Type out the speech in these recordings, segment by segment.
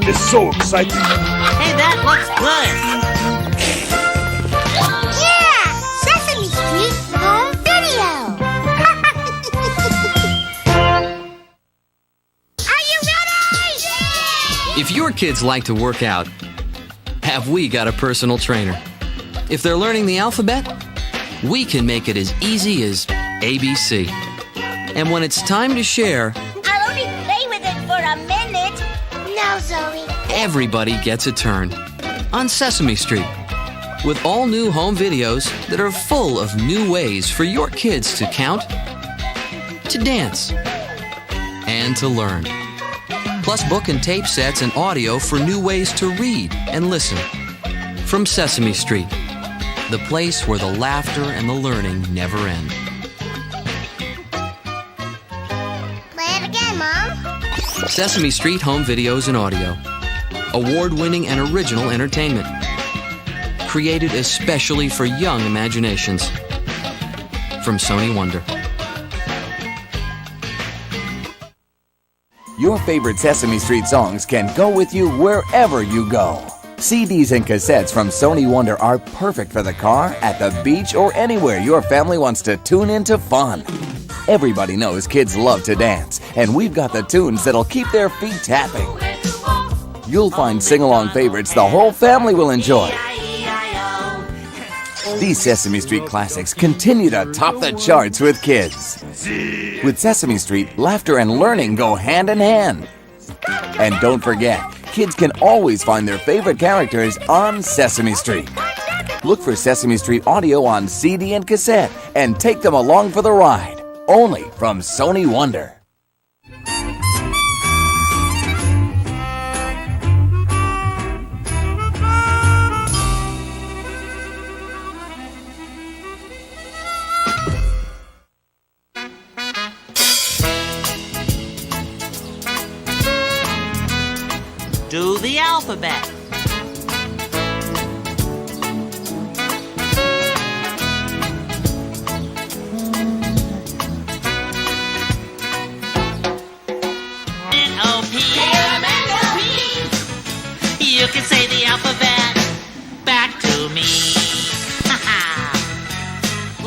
It's so exciting. Hey, that looks good. Yeah! Sesame Street home video. Are you ready? Yeah! If your kids like to work out, have we got a personal trainer? If they're learning the alphabet, we can make it as easy as ABC. And when it's time to share, I'll only play with it for a minute. No, Zoe. everybody gets a turn on Sesame Street with all new home videos that are full of new ways for your kids to count, to dance, and to learn. Plus book and tape sets and audio for new ways to read and listen. From Sesame Street, the place where the laughter and the learning never end. Play it again, Mom. Sesame Street home videos and audio. Award-winning and original entertainment. Created especially for young imaginations. From Sony Wonder. Your favorite Sesame Street songs can go with you wherever you go. CDs and cassettes from Sony Wonder are perfect for the car, at the beach, or anywhere your family wants to tune into fun. Everybody knows kids love to dance, and we've got the tunes that'll keep their feet tapping. You'll find sing-along favorites the whole family will enjoy. These Sesame Street classics continue to top the charts with kids. With Sesame Street, laughter and learning go hand in hand. And don't forget, kids can always find their favorite characters on Sesame Street. Look for Sesame Street audio on CD and cassette and take them along for the ride. Only from Sony Wonder. Do the alphabet. N-O-P. You can say the alphabet back to me. Ha-ha. Ooh,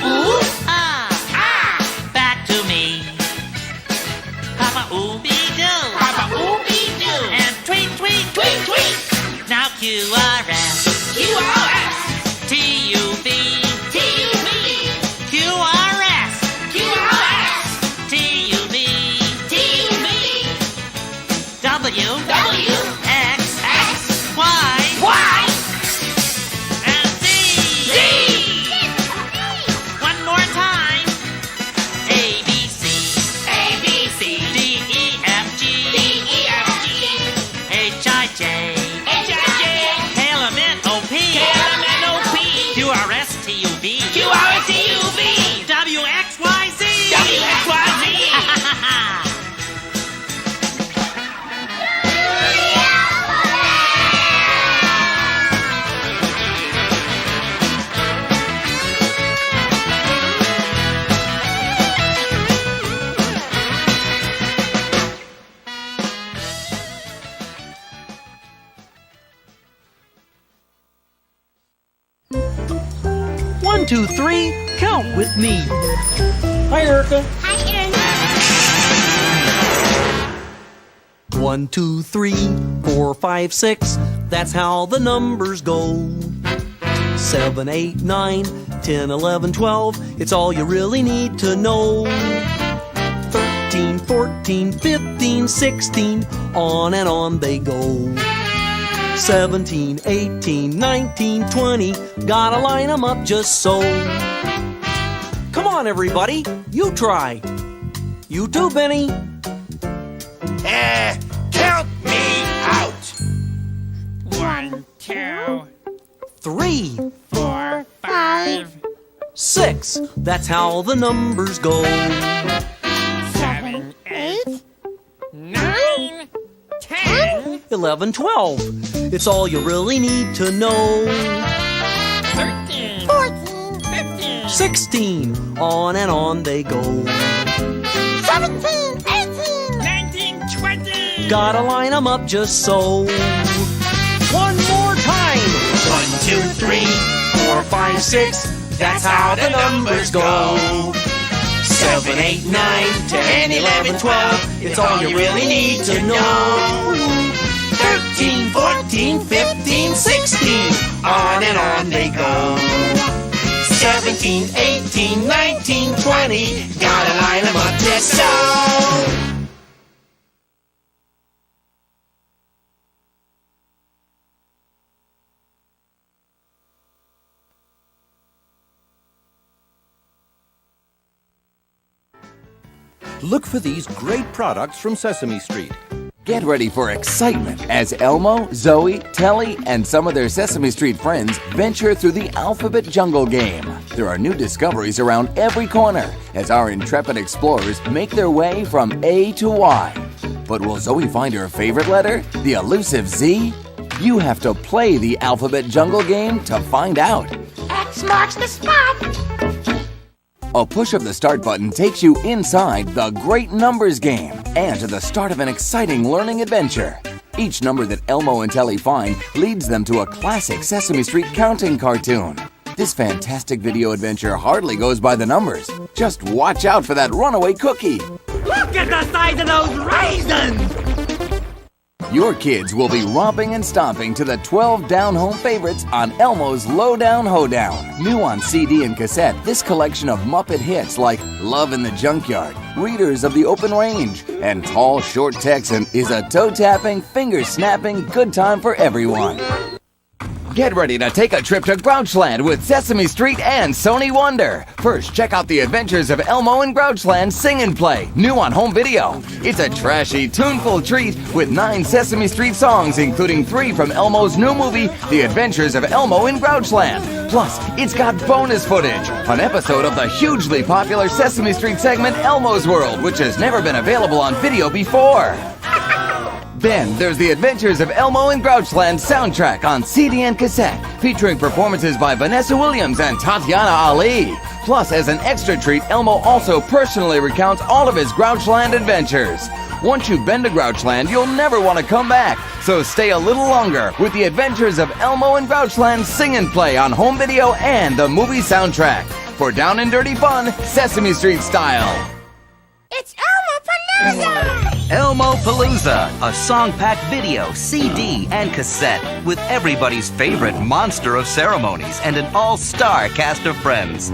ooh, ah, ah, back to me. Papa ooby-doo. Papa ooby-doo. And tweet, tweet, tweet, tweet. Now Q-R-S. Q-R-S. T-U-V. T-U-V. Q-R-S. Q-R-S. T-U-V. T-U-V. W. W. X. X. Y. Y. And Z. Z. One more time. A, B, C. A, B, C. D, E, F, G. D, E, F, G. H, I, J. H, I, J. K, L, M, N, O, P. K, L, M, N, O, P. Q, R, S, T, U, V. Q, R, S, T, U, V. W, X, Y, Z. W, X, Y, Z. One, two, three, count with me. Hi, Erica. Hi, Ernie. 1, 2, 3, 4, 5, 6. That's how the numbers go. 7, 8, 9, 10, 11, 12. It's all you really need to know. 13, 14, 15, 16. On and on they go. 17, 18, 19, 20. Gotta line them up just so. Come on, everybody. You try. You too, Benny. Count me out. 1, 2, 3, 4, 5, 6. That's how the numbers go. 7, 8, 9, 10, 11, 12. It's all you really need to know. 13, 14, 15, 16. on and on they go. 17, 18, 19, 20. Gotta line 'em up just so. One more time. 1, 2, 3, 4, 5, 6, that's how the numbers go. 7, 8, 9, 10, 11, 12, it's all you really need to know. 13, 14, 15, 16, on and on they go. 17, 18, 19, 20, gotta line 'em up just so. Look for these great products from Sesame Street. Get ready for excitement as Elmo, Zoe, Telly, and some of their Sesame Street friends venture through the alphabet jungle game. There are new discoveries around every corner as our intrepid explorers make their way from A to Y. But will Zoe find her favorite letter, the elusive Z? You have to play the alphabet jungle game to find out. X marks the spot. A push of the start button takes you inside the Great Numbers game and to the start of an exciting learning adventure. Each number that Elmo and Telly find leads them to a classic Sesame Street counting cartoon. This fantastic video adventure hardly goes by the numbers. Just watch out for that runaway cookie. Look at the size of those raisins! Your kids will be romping and stomping to the 12 down-home favorites on Elmo's Lowdown, Hoedown. New on CD and cassette, this collection of Muppet hits like Love in the Junkyard, Readers of the Open Range, and Tall Short Texan is a toe-tapping, finger-snapping good time for everyone. Get ready to take a trip to Grouchland with Sesame Street and Sony Wonder. First, check out the adventures of Elmo and Grouchland Sing and Play, new on home video. It's a trashy, tuneful treat with 9 Sesame Street songs, including 3 from Elmo's new movie, The Adventures of Elmo in Grouchland. Plus, it's got bonus footage, an episode of the hugely popular Sesame Street segment Elmo's World, which has never been available on video before. Then there's The Adventures of Elmo and Grouchland soundtrack on CD and cassette, featuring performances by Vanessa Williams and Tatiana Ali. Plus, as an extra treat, Elmo also personally recounts all of his Grouchland adventures. Once you've been to Grouchland, you'll never want to come back. So stay a little longer with The Adventures of Elmo and Grouchland Sing and Play on home video and the movie soundtrack. For down and dirty fun, Sesame Street style. It's Elmopalooza! Elmopalooza, a song-packed video, CD, and cassette with everybody's favorite monster of ceremonies and an all-star cast of friends.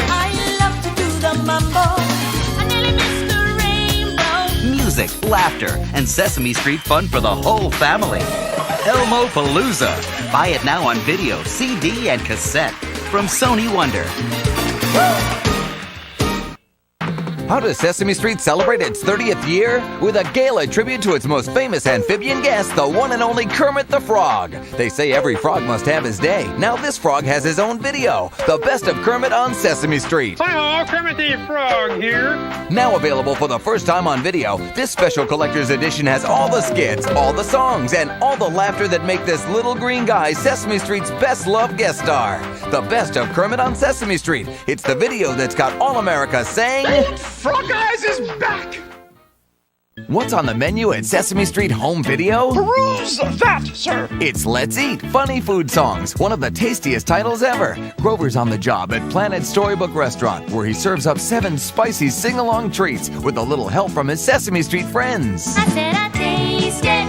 I love to do the mambo. I nearly missed the rainbow. Music, laughter, and Sesame Street fun for the whole family. Elmopalooza. Buy it now on video, CD, and cassette from Sony Wonder. How does Sesame Street celebrate its 30th year? With a gala tribute to its most famous amphibian guest, the one and only Kermit the Frog. They say every frog must have his day. Now this frog has his own video, The Best of Kermit on Sesame Street. Hi-ho, Kermit the Frog here. Now available for the first time on video, this special collector's edition has all the skits, all the songs, and all the laughter that make this little green guy Sesame Street's best-loved guest star. The Best of Kermit on Sesame Street. It's the video that's got all America saying, Frog Eyes is back! what's on the menu at Sesame Street Home Video? Peruse that, sir! It's Let's Eat, funny food songs, one of the tastiest titles ever. Grover's on the job at Planet Storybook Restaurant, where he serves up 7 spicy sing-along treats with a little help from his Sesame Street friends. I said I taste it.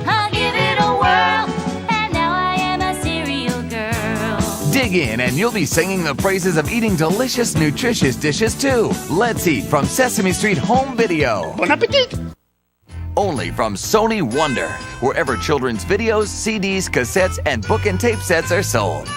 I'll give it a whirl. And now I am a cereal girl. Dig in and you'll be singing the praises of eating delicious, nutritious dishes too. Let's Eat from Sesame Street Home Video. Bon appetit! Only from Sony Wonder, wherever children's videos, CDs, cassettes, and book and tape sets are sold.